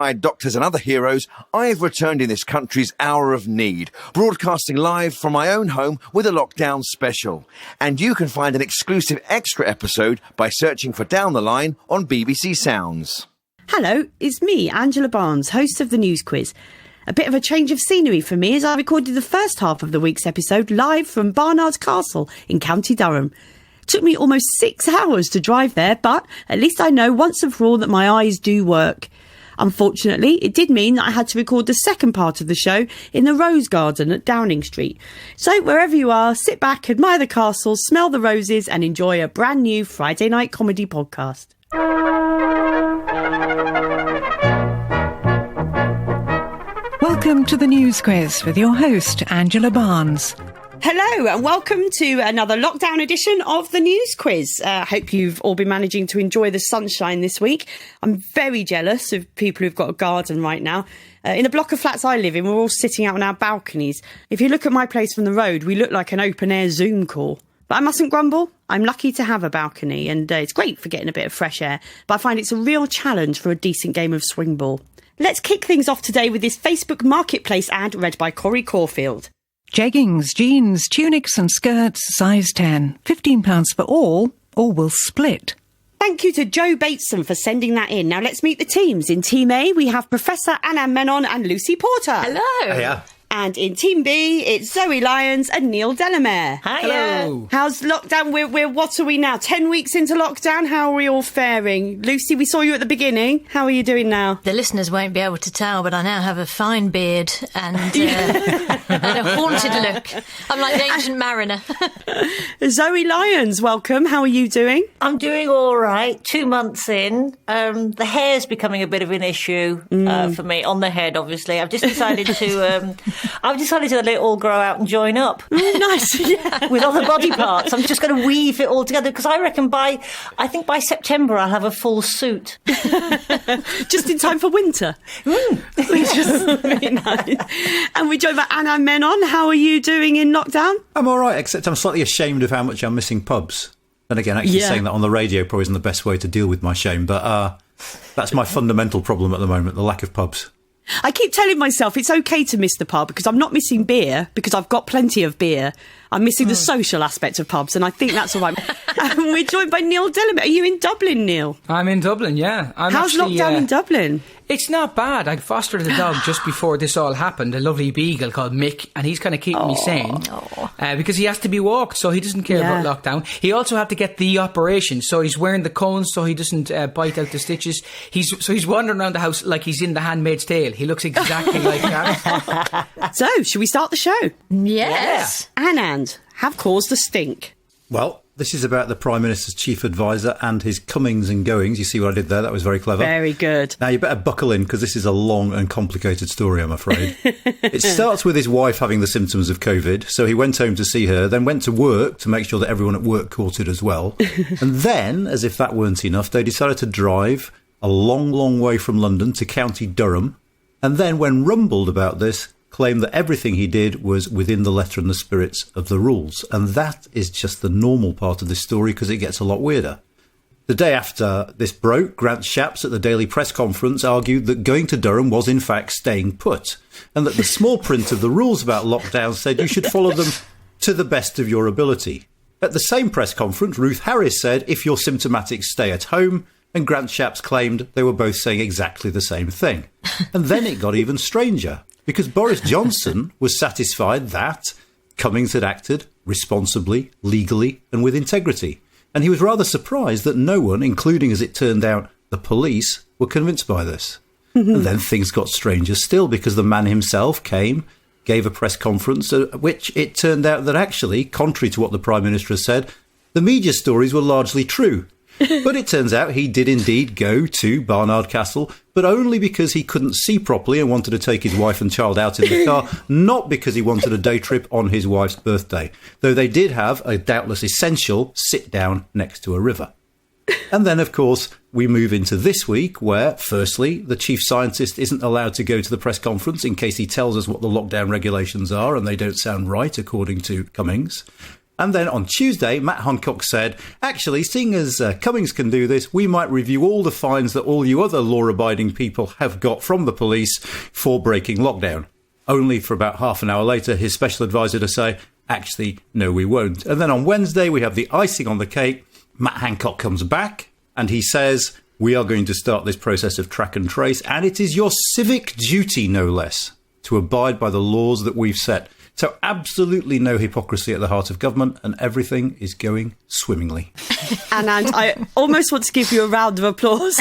My doctors and other heroes, I've returned in this country's hour of need, broadcasting live from my own home with a lockdown special. And you can find an exclusive extra episode by searching for Down the Line on BBC Sounds. Hello, it's me, Angela Barnes, host of the News Quiz. A bit of a change of scenery for me as I recorded the first half of the week's episode live from Barnard Castle in County Durham. It took me almost 6 hours to drive there, but at least I know once and for all that my eyes do work. Unfortunately, it did mean that I had to record the second part of the show in the Rose Garden at Downing Street. So wherever you are, sit back, admire the castle, smell the roses and enjoy a brand new Friday night comedy podcast. Welcome to the News Quiz with your host, Angela Barnes. Hello and welcome to another lockdown edition of the News Quiz. I hope you've all been managing to enjoy the sunshine this week. I'm very jealous of people who've got a garden right now. In the block of flats I live in, we're all sitting out on our balconies. If you look at my place from the road, we look like an open-air Zoom call. But I mustn't grumble. I'm lucky to have a balcony and it's great for getting a bit of fresh air. But I find it's a real challenge for a decent game of swing ball. Let's kick things off today with this Facebook Marketplace ad read by Corey Caulfield. Jeggings, jeans, tunics and skirts, size 10. £15 for all, or will split. Thank you to Joe Bateson for sending that in. Now let's meet the teams. In Team A, we have Professor Anand Menon and Lucy Porter. Hello. Hiya. And in Team B, it's Zoe Lyons and Neil Delamere. Hiya. How's lockdown? We're what are we now? 10 weeks into lockdown? How are we all faring? Lucy, we saw you at the beginning. How are you doing now? The listeners won't be able to tell, but I now have a fine beard and a haunted look. I'm like the ancient mariner. Zoe Lyons, welcome. How are you doing? I'm doing all right. 2 months in. The hair's becoming a bit of an issue for me, on the head, obviously. I've just decided to... I've decided to let it all grow out and join up. Nice, yeah. With other body parts. I'm just going to weave it all together because I reckon by September I'll have a full suit. Just in time for winter. Which is very nice. And we joined by Anand Menon. How are you doing in lockdown? I'm all right, except I'm slightly ashamed of how much I'm missing pubs. And again, actually saying that on the radio probably isn't the best way to deal with my shame, but that's my fundamental problem at the moment, the lack of pubs. I keep telling myself it's okay to miss the pub because I'm not missing beer because I've got plenty of beer. I'm missing the social aspect of pubs and I think that's all right. And we're joined by Neil Delamere. Are you in Dublin, Neil? I'm in Dublin, yeah. How's lockdown in Dublin? It's not bad. I fostered a dog just before this all happened, a lovely beagle called Mick, and he's kind of keeping me sane because he has to be walked, so he doesn't care about lockdown. He also had to get the operation, so he's wearing the cones so he doesn't bite out the stitches. He's wandering around the house like he's in The Handmaid's Tale. He looks exactly like that. So, should we start the show? Yes. Anand, have caused a stink. Well, this is about the Prime Minister's chief advisor and his comings and goings. You see what I did there? That was very clever. Very good. Now, you better buckle in because this is a long and complicated story, I'm afraid. It starts with his wife having the symptoms of COVID. So he went home to see her, then went to work to make sure that everyone at work caught it as well. And then, as if that weren't enough, they decided to drive a long, long way from London to County Durham. And then, when rumbled about this, claimed that everything he did was within the letter and the spirits of the rules. And that is just the normal part of this story because it gets a lot weirder. The day after this broke, Grant Shapps at the Daily Press Conference argued that going to Durham was in fact staying put, and that the small print of the rules about lockdown said you should follow them to the best of your ability. At the same press conference, Ruth Harris said if you're symptomatic, stay at home, and Grant Shapps claimed they were both saying exactly the same thing. And then it got even stranger, because Boris Johnson was satisfied that Cummings had acted responsibly, legally, and with integrity. And he was rather surprised that no one, including, as it turned out, the police, were convinced by this. And then things got stranger still, because the man himself came, gave a press conference, at which it turned out that actually, contrary to what the Prime Minister has said, the media stories were largely true. But it turns out he did indeed go to Barnard Castle, but only because he couldn't see properly and wanted to take his wife and child out in the car, not because he wanted a day trip on his wife's birthday, though they did have a doubtless essential sit down next to a river. And then, of course, we move into this week where, firstly, the chief scientist isn't allowed to go to the press conference in case he tells us what the lockdown regulations are and they don't sound right, according to Cummings. And then on Tuesday, Matt Hancock said, actually, seeing as Cummings can do this, we might review all the fines that all you other law-abiding people have got from the police for breaking lockdown. Only for about half an hour later, his special advisor to say, actually, no, we won't. And then on Wednesday, we have the icing on the cake. Matt Hancock comes back and he says, we are going to start this process of track and trace, and it is your civic duty, no less, to abide by the laws that we've set. So absolutely no hypocrisy at the heart of government, and everything is going swimmingly. Anand, I almost want to give you a round of applause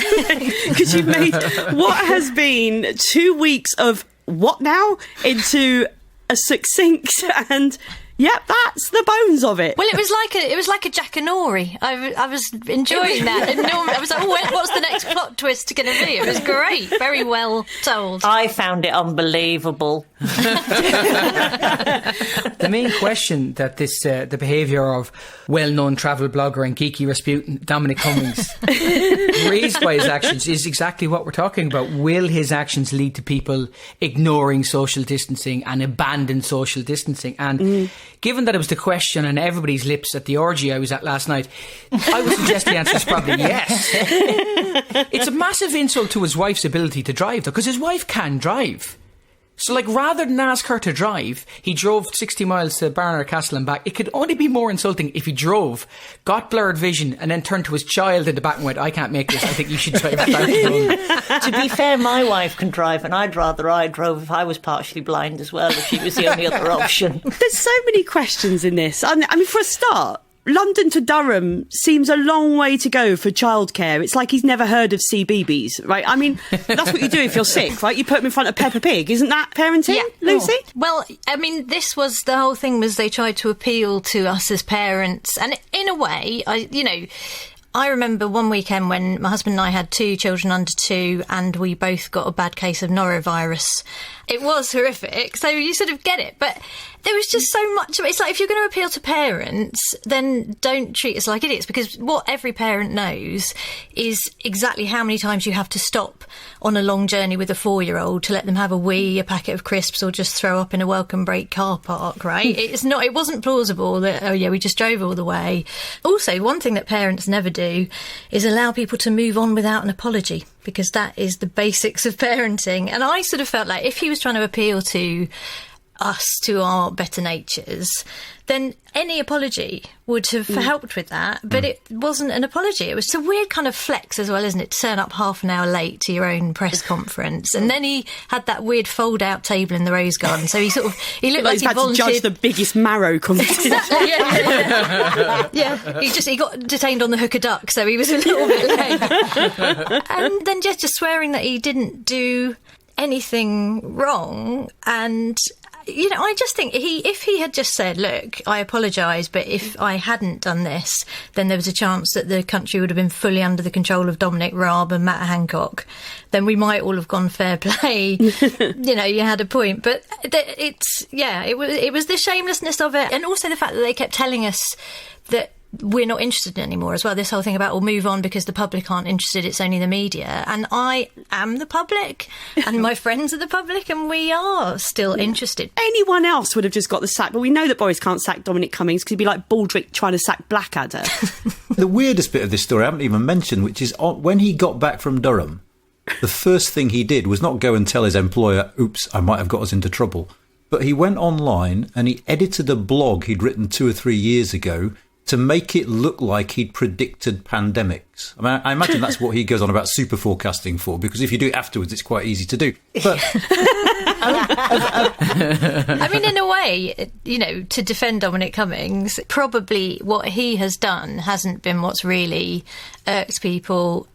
because you've made what has been 2 weeks of what now into a succinct and... Yep, that's the bones of it. Well, it was like a Jack and Nori. I was enjoying that. And I was like, what's the next plot twist going to be? It was great, very well told. I found it unbelievable. The main question that this the behaviour of well-known travel blogger and geeky Rasputin Dominic Cummings raised by his actions is exactly what we're talking about. Will his actions lead to people ignoring social distancing and abandon social distancing? And given that it was the question on everybody's lips at the orgy I was at last night, I would suggest the answer is probably yes. It's a massive insult to his wife's ability to drive, though, because his wife can drive. So, rather than ask her to drive, he drove 60 miles to Barnard Castle and back. It could only be more insulting if he drove, got blurred vision, and then turned to his child in the back and went, I can't make this, I think you should drive back. To be fair, my wife can drive, and I'd rather I drove if I was partially blind as well, if she was the only other option. There's so many questions in this. I mean, for a start, London to Durham seems a long way to go for childcare. It's like he's never heard of CBeebies, right? I mean, that's what you do if you're sick, right? You put them in front of Peppa Pig. Isn't that parenting, yeah. Lucy? Oh. Well, I mean, this was the whole thing was they tried to appeal to us as parents. And in a way, I remember one weekend when my husband and I had 2 children under 2 and we both got a bad case of norovirus. It was horrific, so you sort of get it. But there was just so much of it. It's like, if you're going to appeal to parents, then don't treat us like idiots, because what every parent knows is exactly how many times you have to stop on a long journey with a 4-year-old to let them have a wee, a packet of crisps, or just throw up in a welcome break car park, right? It wasn't plausible that, oh yeah, we just drove all the way. Also, one thing that parents never do is allow people to move on without an apology, because that is the basics of parenting. And I sort of felt like if he was trying to appeal to us, to our better natures, then any apology would have helped with that. But it wasn't an apology. It was a weird kind of flex as well, isn't it? To turn up half an hour late to your own press conference. And then he had that weird fold-out table in the Rose Garden. So he looked like he had volunteered to judge the biggest marrow competition. Exactly, yeah. He got detained on the hook of duck, so he was a little bit late. And then just swearing that he didn't do anything wrong. And I just think if he had just said, look, I apologise, but if I hadn't done this, then there was a chance that the country would have been fully under the control of Dominic Raab and Matt Hancock, then we might all have gone fair play. You had a point. But it was the shamelessness of it. And also the fact that they kept telling us that we're not interested in it anymore as well. This whole thing about we'll move on because the public aren't interested, it's only the media. And I am the public and my friends are the public and we are still interested. Anyone else would have just got the sack, but we know that Boris can't sack Dominic Cummings because he'd be like Baldrick trying to sack Blackadder. The weirdest bit of this story I haven't even mentioned, which is when he got back from Durham, the first thing he did was not go and tell his employer, oops, I might have got us into trouble. But he went online and he edited a blog he'd written 2 or 3 years ago to make it look like he'd predicted pandemics. I mean, I imagine that's what he goes on about super forecasting for, because if you do it afterwards, it's quite easy to do. But I mean, in a way, to defend Dominic Cummings, probably what he has done hasn't been what's really irked people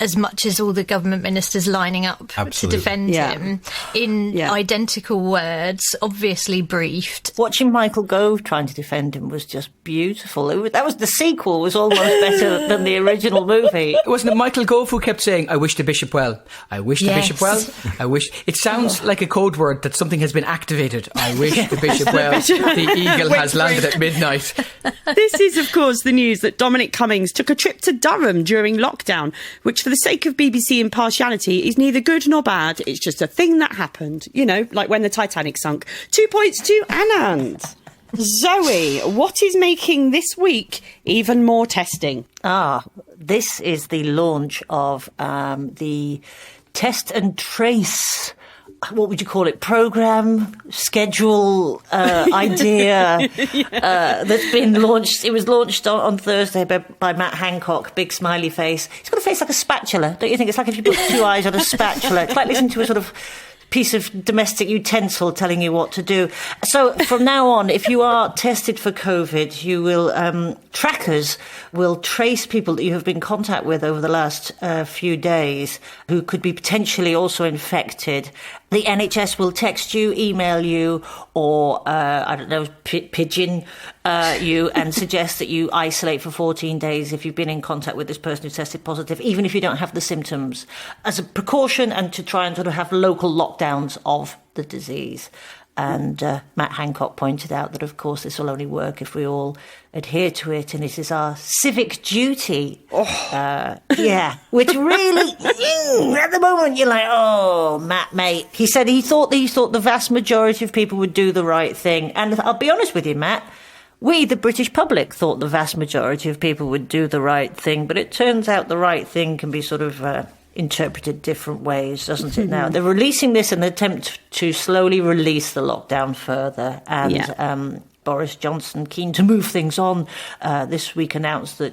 as much as all the government ministers lining up to defend him in identical words, obviously briefed. Watching Michael Gove trying to defend him was just beautiful. The sequel was almost better than the original movie. Wasn't it Michael Gove who kept saying, I wish the bishop well? I wish the bishop well? I wish... It sounds like a code word that something has been activated. I wish the bishop well. The eagle has landed at midnight. This is, of course, the news that Dominic Cummings took a trip to Durham during lockdown, which for the sake of BBC impartiality is neither good nor bad. It's just a thing that happened, like when the Titanic sunk. 2 points to Anand. Zoe, what is making this week even more testing? This is the launch of the Test and Trace, what would you call it, program, schedule, idea that's been launched. It was launched on Thursday by Matt Hancock, big smiley face. He's got a face like a spatula, don't you think? It's like if you put two eyes on a spatula. It's like listening to a sort of piece of domestic utensil telling you what to do. So from now on, if you are tested for COVID, you will trackers will trace people that you have been in contact with over the last few days who could be potentially also infected. The NHS will text you, email you, or pigeon you and suggest that you isolate for 14 days if you've been in contact with this person who's tested positive, even if you don't have the symptoms, as a precaution and to try and sort of have local lockdowns of the disease. And Matt Hancock pointed out that, of course, this will only work if we all adhere to it, and it is our civic duty. Which really, at the moment, you're like, oh, Matt, mate. He said he thought the vast majority of people would do the right thing. And I'll be honest with you, Matt, we, the British public, thought the vast majority of people would do the right thing, but it turns out the right thing can be sort of interpreted different ways, doesn't it now? They're releasing this in an attempt to slowly release the lockdown further. And Boris Johnson, keen to move things on, this week announced that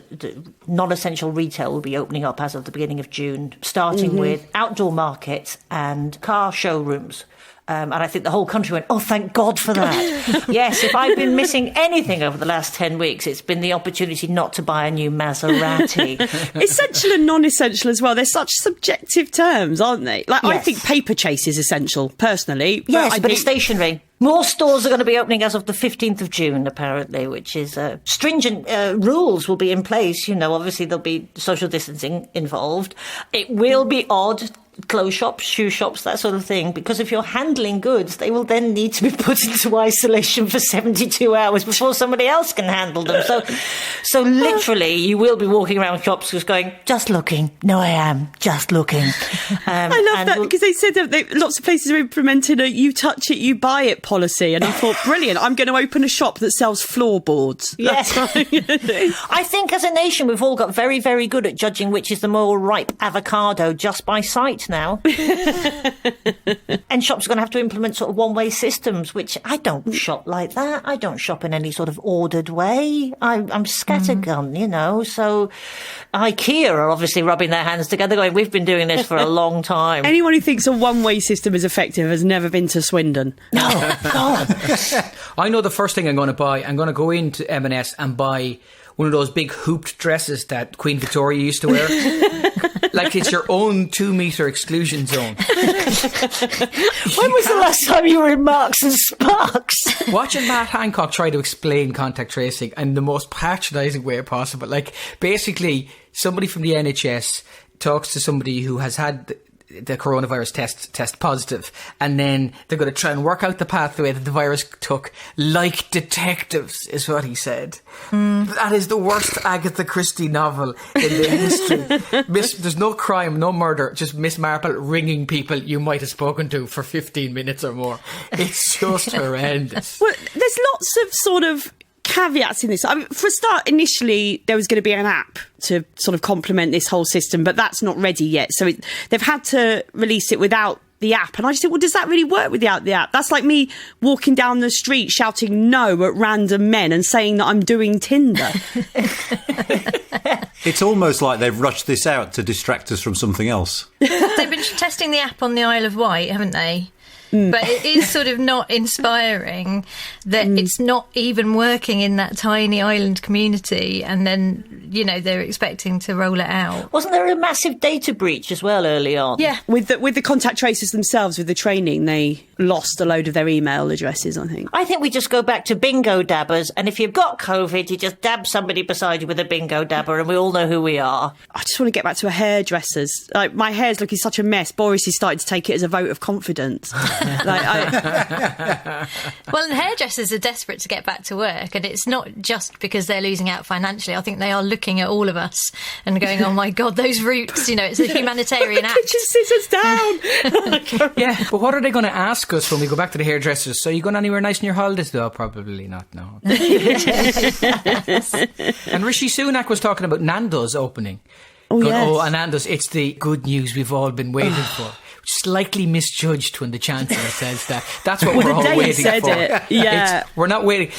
non-essential retail will be opening up as of the beginning of June, starting with outdoor markets and car showrooms. And I think the whole country went, oh, thank God for that. Yes, if I've been missing anything over the last 10 weeks, it's been the opportunity not to buy a new Maserati. Essential and non-essential as well. They're such subjective terms, aren't they? Like, yes. I think paper chase is essential, personally. Yes, but it's stationery. More stores are going to be opening as of the 15th of June, apparently, which is stringent rules will be in place. You know, obviously there'll be social distancing involved. It will be odd. Clothes shops, shoe shops, that sort of thing, because if you're handling goods, they will then need to be put into isolation for 72 hours before somebody else can handle them. So literally, you will be walking around shops just going, just looking. No, I am just looking. I love that because they said that lots of places are implementing a you touch it, you buy it policy. And I thought, brilliant, I'm going to open a shop that sells floorboards. Yes. I think as a nation, we've all got very, very good at judging which is the more ripe avocado just by sight now. And shops are going to have to implement sort of one-way systems, which I don't shop like that. I don't shop in any sort of ordered way. I'm scattergun, you know. So IKEA are obviously rubbing their hands together going, we've been doing this for a long time. Anyone who thinks a one-way system is effective has never been to Swindon. No, God. I know the first thing I'm going to buy. I'm going to go into M&S and buy one of those big hooped dresses that Queen Victoria used to wear. Like it's your own 2-metre exclusion zone. When was the last time you were in Marks and Sparks? Watching Matt Hancock try to explain contact tracing in the most patronising way possible. Like, basically, somebody from the NHS talks to somebody who has had the coronavirus test positive, and then they're going to try and work out the pathway that the virus took, like detectives, is what he said. That is the worst Agatha Christie novel in the history. There's no crime, no murder, just Miss Marple ringing people you might have spoken to for 15 minutes or more. It's just horrendous. Well, there's lots of sort of caveats in this. I mean, for a start, initially there was going to be an app to sort of complement this whole system, but that's not ready yet. So they've had to release it without the app. And I just think, well, does that really work without the app? That's like me walking down the street shouting no at random men and saying that I'm doing Tinder. It's almost like they've rushed this out to distract us from something else. They've been testing the app on the Isle of Wight, haven't they? But it is sort of not inspiring that it's not even working in that tiny island community, and then, you know, they're expecting to roll it out. Wasn't there a massive data breach as well early on? Yeah. With the contact tracers themselves, with the training, they lost a load of their email addresses, I think. I think we just go back to bingo dabbers, and if you've got COVID, you just dab somebody beside you with a bingo dabber, and we all know who we are. I just want to get back to a hairdresser's. Like, my hair's looking such a mess. Boris is starting to take it as a vote of confidence. Well, and hairdressers are desperate to get back to work, and it's not just because they're losing out financially. I think they are looking at all of us and going, oh my God, those roots, it's a humanitarian act. Kitchen scissors down. Yeah, but what are they going to ask us when we go back to the hairdressers? So you going anywhere nice in your holidays? No, probably not, no. And Rishi Sunak was talking about Nando's opening. Oh, yes. Oh, Anand, it's the good news we've all been waiting for. Slightly misjudged when the Chancellor says that. That's what we're all waiting for. Yeah. We're not waiting.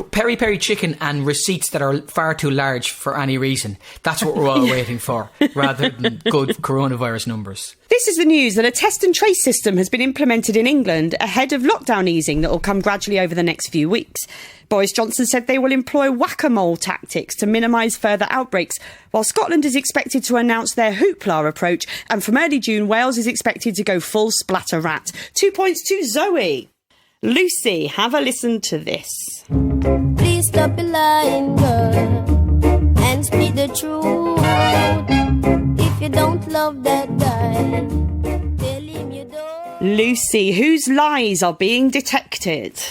Peri peri chicken and receipts that are far too large for any reason. That's what we're all waiting for, rather than good coronavirus numbers. This is the news that a test and trace system has been implemented in England ahead of lockdown easing that will come gradually over the next few weeks. Boris Johnson said they will employ whack-a-mole tactics to minimise further outbreaks, while Scotland is expected to announce their hoopla approach, and from early June, Wales is expected to go full splatter rat. 2 points to Zoe. Lucy, have a listen to this. Please stop lying, girl, and speak the truth. If you don't love that guy, tell him you don't. Lucy, whose lies are being detected?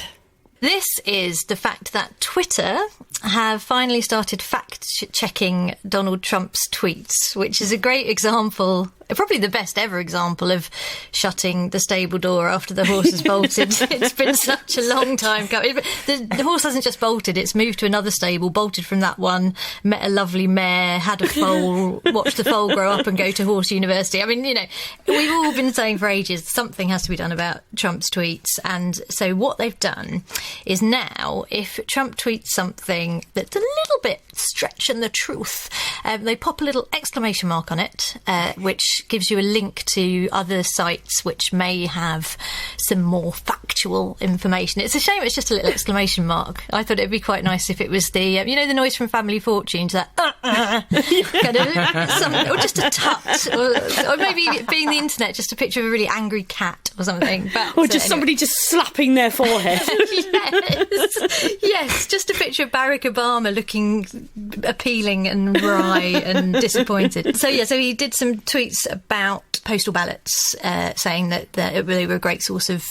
This is the fact that Twitter have finally started fact-checking Donald Trump's tweets, which is a great example, probably the best ever example of shutting the stable door after the horse has bolted. It's been such a long time coming. The horse hasn't just bolted, it's moved to another stable, bolted from that one, met a lovely mare, had a foal, watched the foal grow up and go to horse university. I mean, we've all been saying for ages something has to be done about Trump's tweets. And so what they've done is now, if Trump tweets something that's a little bit stretching the truth, they pop a little exclamation mark on it, which gives you a link to other sites which may have some more factual information. It's a shame it's just a little exclamation mark. I thought it'd be quite nice if it was the, the noise from Family Fortunes, that kind of, or just a tut, or maybe being the internet, just a picture of a really angry cat or something. But, or just somebody just slapping their forehead. Yes, just a picture of Barack Obama looking appealing and wry and disappointed. So he did some tweets about postal ballots, saying that they were a great source of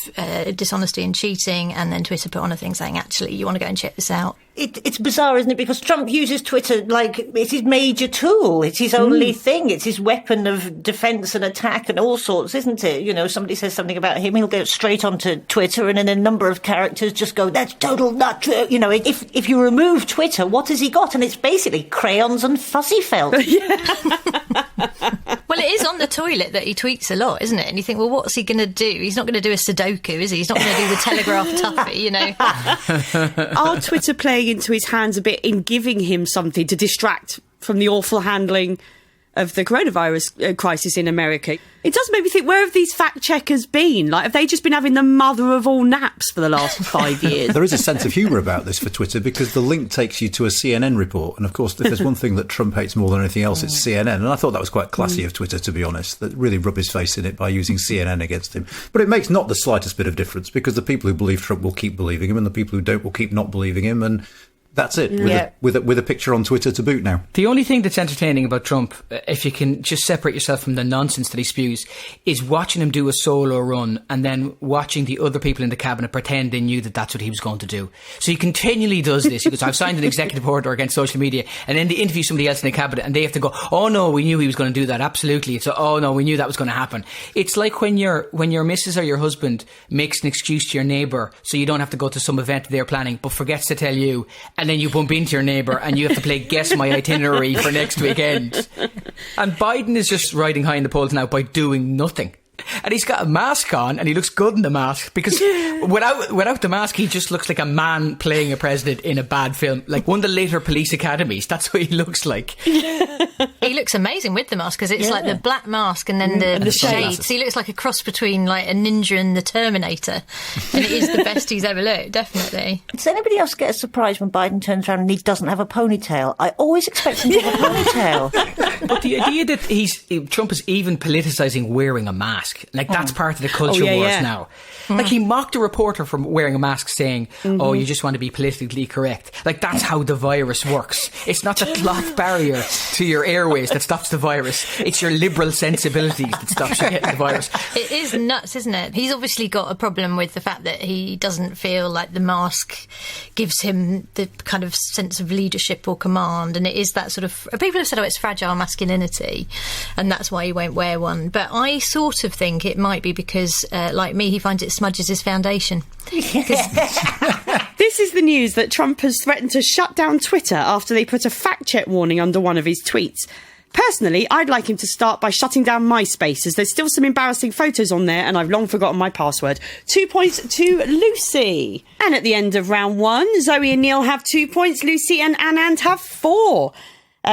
dishonesty and cheating, and then Twitter put on a thing saying, actually, you want to go and check this out. It's bizarre, isn't it? Because Trump uses Twitter like it's his major tool. It's his only thing. It's his weapon of defence and attack and all sorts, isn't it? Somebody says something about him, he'll go straight onto Twitter, and then a number of characters just go, that's total not true. If you remove Twitter, what has he got? And it's basically crayons and fuzzy felt. Well, it is on the toilet that he tweets a lot, isn't it? And you think, well, what's he going to do? He's not going to do a Sudoku, is he? He's not going to do the Telegraph Tuffy, Are Twitter playing into his hands a bit in giving him something to distract from the awful handling of the coronavirus crisis in America? It does make me think, where have these fact checkers been? Like, have they just been having the mother of all naps for the last 5 years? There is a sense of humour about this for Twitter, because the link takes you to a CNN report. And of course, if there's one thing that Trump hates more than anything else, it's CNN. And I thought that was quite classy of Twitter, to be honest, that really rub his face in it by using CNN against him. But it makes not the slightest bit of difference, because the people who believe Trump will keep believing him, and the people who don't will keep not believing him. And that's it, with a picture on Twitter to boot now. The only thing that's entertaining about Trump, if you can just separate yourself from the nonsense that he spews, is watching him do a solo run and then watching the other people in the cabinet pretend they knew that that's what he was going to do. So he continually does this. He goes, I've signed an executive order against social media, and then they interview somebody else in the cabinet and they have to go, oh no, we knew he was going to do that, absolutely. It's oh no, we knew that was going to happen. It's like when your missus or your husband makes an excuse to your neighbour so you don't have to go to some event they're planning, but forgets to tell you, and then you bump into your neighbour and you have to play guess my itinerary for next weekend. And Biden is just riding high in the polls now by doing nothing. And he's got a mask on and he looks good in the mask, because without the mask he just looks like a man playing a president in a bad film, like one of the later Police Academies. That's what he looks like. He looks amazing with the mask, because it's like the black mask and then the shades. He looks like a cross between like a ninja and the Terminator, and it is the best he's ever looked, definitely. Does anybody else get a surprise when Biden turns around and he doesn't have a ponytail? I always expect him to have a ponytail. But the idea that Trump is even politicising wearing a mask, Like, that's part of the culture wars now. Like, he mocked a reporter for wearing a mask, saying, oh, you just want to be politically correct. Like, that's how the virus works. It's not the cloth barrier to your airways that stops the virus. It's your liberal sensibilities that stops you getting the virus. It is nuts, isn't it? He's obviously got a problem with the fact that he doesn't feel like the mask gives him the kind of sense of leadership or command, and it is that sort of... People have said, oh, it's fragile masculinity, and that's why he won't wear one. But I sort of think it might be because, like me, he finds it smudges his foundation. This is the news that Trump has threatened to shut down Twitter after they put a fact-check warning under one of his tweets. Personally, I'd like him to start by shutting down MySpace, as there's still some embarrassing photos on there and I've long forgotten my password. 2 points to Lucy. And at the end of round 1, Zoe and Neil have 2 points, Lucy and Anand have 4.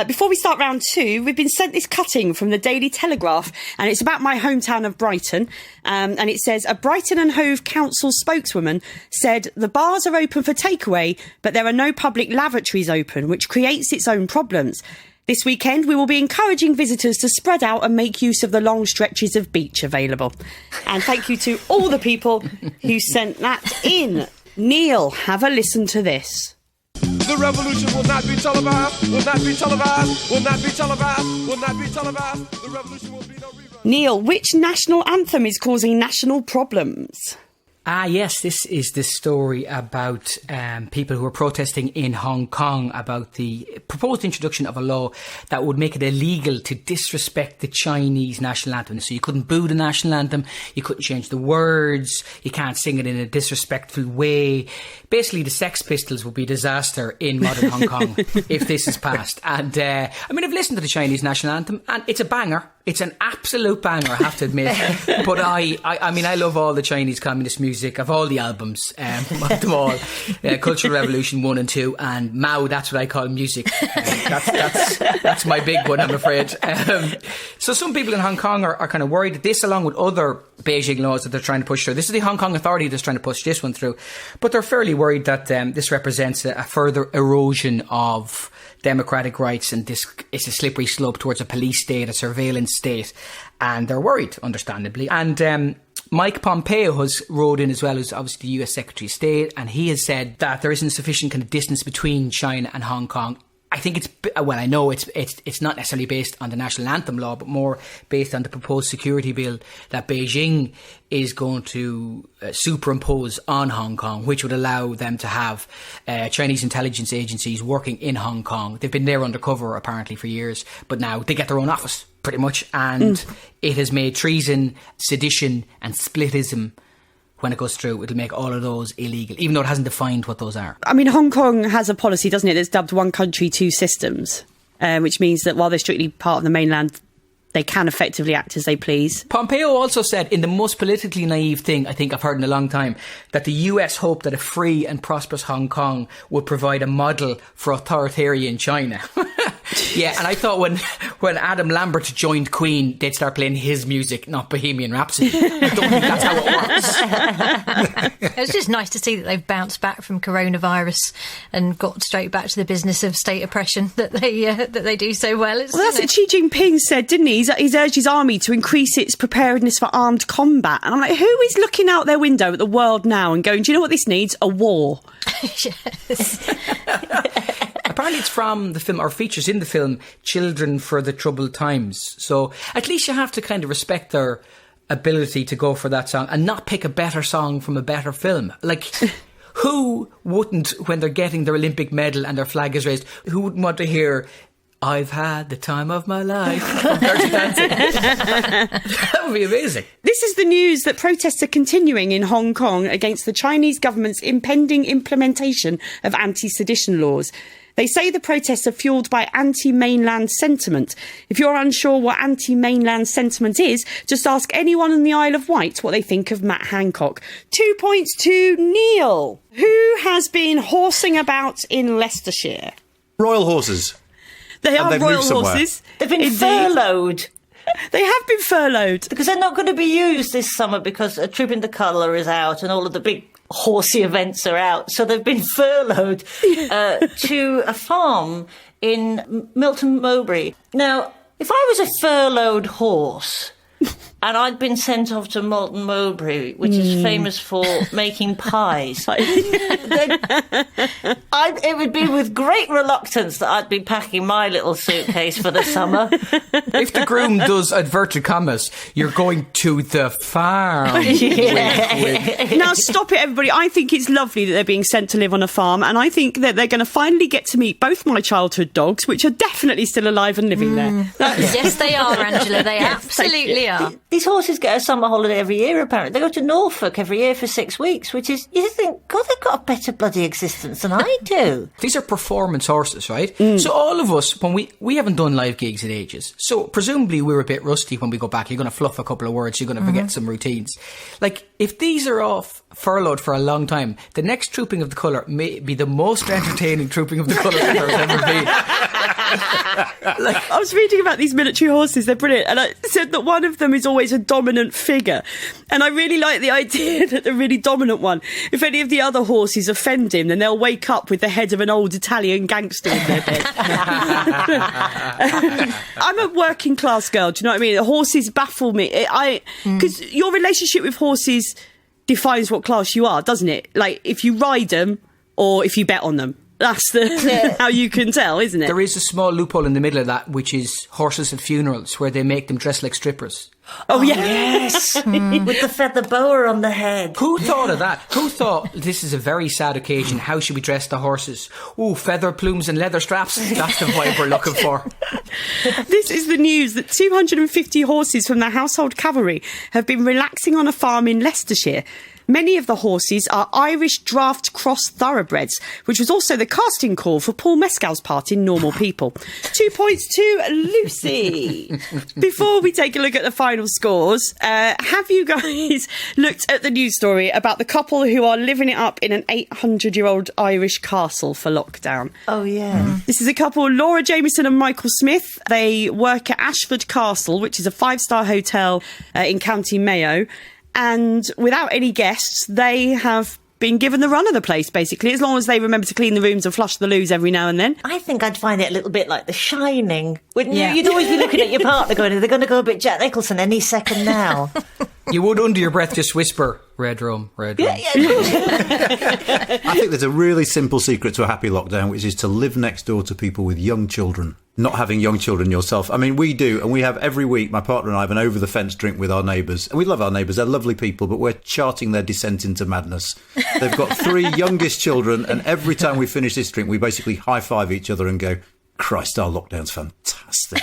Before we start round 2, we've been sent this cutting from the Daily Telegraph, and it's about my hometown of Brighton. And it says, a Brighton and Hove Council spokeswoman said the bars are open for takeaway, but there are no public lavatories open, which creates its own problems. This weekend, we will be encouraging visitors to spread out and make use of the long stretches of beach available. And thank you to all the people who sent that in. Neil, have a listen to this. The revolution will not be televised, will not be televised, will not be televised, will not be televised. The revolution will be no rerun. Neil, which national anthem is causing national problems? Yes, this is the story about people who are protesting in Hong Kong about the proposed introduction of a law that would make it illegal to disrespect the Chinese national anthem. So you couldn't boo the national anthem, you couldn't change the words, you can't sing it in a disrespectful way. Basically, the Sex Pistols would be a disaster in modern Hong Kong if this is passed. And I've listened to the Chinese national anthem, and it's a banger. It's an absolute banger, I have to admit. But I love all the Chinese communist music. I've all the albums, of them all. Cultural Revolution 1 and 2, and Mao, that's what I call music. That's my big one, I'm afraid. So some people in Hong Kong are kind of worried that this, along with other Beijing laws that they're trying to push through, this is the Hong Kong Authority that's trying to push this one through, but they're fairly worried that this represents a further erosion of democratic rights, and this is a slippery slope towards a police state, a surveillance state, and they're worried, understandably. And Mike Pompeo has wrote in as well, as obviously the US Secretary of State, and he has said that there isn't sufficient kind of distance between China and Hong Kong. I think I know it's not necessarily based on the national anthem law, but more based on the proposed security bill that Beijing is going to superimpose on Hong Kong, which would allow them to have Chinese intelligence agencies working in Hong Kong. They've been there undercover apparently for years, but now they get their own office pretty much, and it has made treason, sedition and splitism. When it goes through, it'll make all of those illegal, even though it hasn't defined what those are. I mean, Hong Kong has a policy, doesn't it, that's dubbed one country, two systems, which means that while they're strictly part of the mainland, they can effectively act as they please. Pompeo also said, in the most politically naive thing I think I've heard in a long time, that the US hoped that a free and prosperous Hong Kong would provide a model for authoritarian China. Yeah, and I thought when Adam Lambert joined Queen, they'd start playing his music, not Bohemian Rhapsody. I don't think that's how it works. It's just nice to see that they've bounced back from coronavirus and got straight back to the business of state oppression that they do so well. Well, that's what Xi Jinping said, didn't he? He's urged his army to increase its preparedness for armed combat. And I'm like, who is looking out their window at the world now and going, do you know what this needs? A war. Yes. Apparently it's from the film, or features in the film, Children for the Troubled Times. So at least you have to kind of respect their ability to go for that song and not pick a better song from a better film. Like, who wouldn't, when they're getting their Olympic medal and their flag is raised, who wouldn't want to hear I've had the time of my life from Dirty Dancing? That would be amazing. This is the news that protests are continuing in Hong Kong against the Chinese government's impending implementation of anti-sedition laws. They say the protests are fuelled by anti-mainland sentiment. If you're unsure what anti-mainland sentiment is, just ask anyone in the Isle of Wight what they think of Matt Hancock. 2 points to Neil. Who has been horsing about in Leicestershire? Royal horses. They are royal horses. They've been furloughed. They have been furloughed. Because they're not going to be used this summer because A Troop in the Colour is out and all of the big horsey events are out. So they've been furloughed to a farm in Milton Mowbray. Now, if I was a furloughed horse, and I'd been sent off to Malton Mowbray, which is famous for making pies. It would be with great reluctance that I'd be packing my little suitcase for the summer. If the groom does inverted commas, you're going to the farm. Now stop it, everybody. I think it's lovely that they're being sent to live on a farm, and I think that they're going to finally get to meet both my childhood dogs, which are definitely still alive and living there. Yes, they are, Angela. They absolutely are. These horses get a summer holiday every year, apparently. They go to Norfolk every year for 6 weeks, which is, you think, God, they've got a better bloody existence than I do. These are performance horses, right? So all of us, when we haven't done live gigs in ages, so presumably we're a bit rusty when we go back. You're going to fluff a couple of words, you're going to forget some routines. Like, if these are off furloughed for a long time, the next Trooping of the Colour may be the most entertaining Trooping of the Colour there has ever been. I was reading about these military horses, they're brilliant, and I said that one of them is always a dominant figure, and I really like the idea that the really dominant one, if any of the other horses offend him, then they'll wake up with the head of an old Italian gangster in their bed. I'm a working class girl, do you know what I mean? The horses baffle me. Because your relationship with horses defines what class you are, doesn't it? Like, if you ride them or if you bet on them. That's how you can tell, isn't it? There is a small loophole in the middle of that, which is horses at funerals, where they make them dress like strippers. Oh, yeah. Yes, with the feather boa on the head. Who thought of that? Who thought, this is a very sad occasion, how should we dress the horses? Ooh, feather plumes and leather straps. That's the vibe we're looking for. This is the news that 250 horses from the Household Cavalry have been relaxing on a farm in Leicestershire. Many of the horses are Irish draft cross thoroughbreds, which was also the casting call for Paul Mescal's part in Normal People. 2 points to Lucy. Before we take a look at the final scores, have you guys looked at the news story about the couple who are living it up in an 800-year-old Irish castle for lockdown? Oh, yeah. This is a couple, Laura Jameson and Michael Smith. They work at Ashford Castle, which is a 5-star hotel in County Mayo. And without any guests, they have been given the run of the place, basically, as long as they remember to clean the rooms and flush the loos every now and then. I think I'd find it a little bit like The Shining, wouldn't you? You'd always be looking at your partner going, are they going to go a bit Jack Nicholson any second now? You would, under your breath, just whisper, red rum, red rum. Yeah. I think there's a really simple secret to a happy lockdown, which is to live next door to people with young children. Not having young children yourself. I mean, we do, and we have every week, my partner and I have an over-the-fence drink with our neighbours. And we love our neighbours, they're lovely people, but we're charting their descent into madness. They've got 3 youngest children, and every time we finish this drink, we basically high-five each other and go, Christ, our lockdown's fantastic.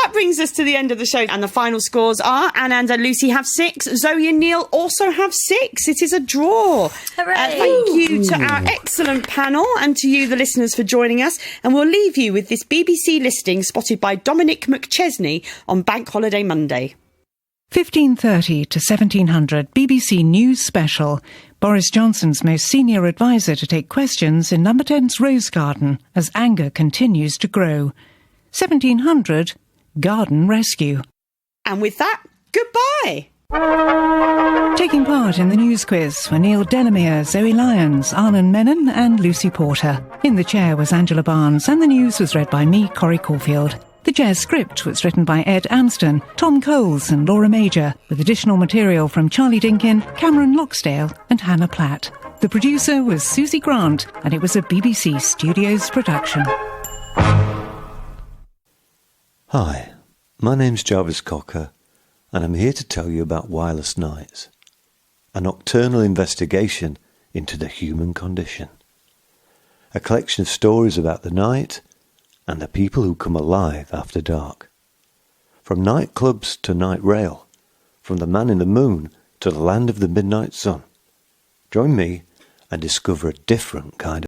That brings us to the end of the show, and the final scores are Anand and Lucy have 6, Zoe and Neil also have 6. It is a draw. Thank you to our excellent panel and to you, the listeners, for joining us. And we'll leave you with this BBC listing spotted by Dominic McChesney on Bank Holiday Monday. 1530 to 1700 BBC News Special. Boris Johnson's most senior advisor to take questions in Number 10's Rose Garden as anger continues to grow. 1700 Garden Rescue. And with that, goodbye. Taking part in the news quiz were Neil Delamere, Zoe Lyons, Anand Menon and Lucy Porter. In the chair was Angela Barnes and the news was read by me, Corrie Caulfield. The chair's script was written by Ed Anston, Tom Coles and Laura Major, with additional material from Charlie Dinkin, Cameron Loxdale and Hannah Platt. The producer was Susie Grant and it was a BBC Studios production. Hi, my name's Jarvis Cocker, and I'm here to tell you about Wireless Nights, a nocturnal investigation into the human condition. A collection of stories about the night and the people who come alive after dark. From nightclubs to night rail, from the man in the moon to the land of the midnight sun. Join me and discover a different kind of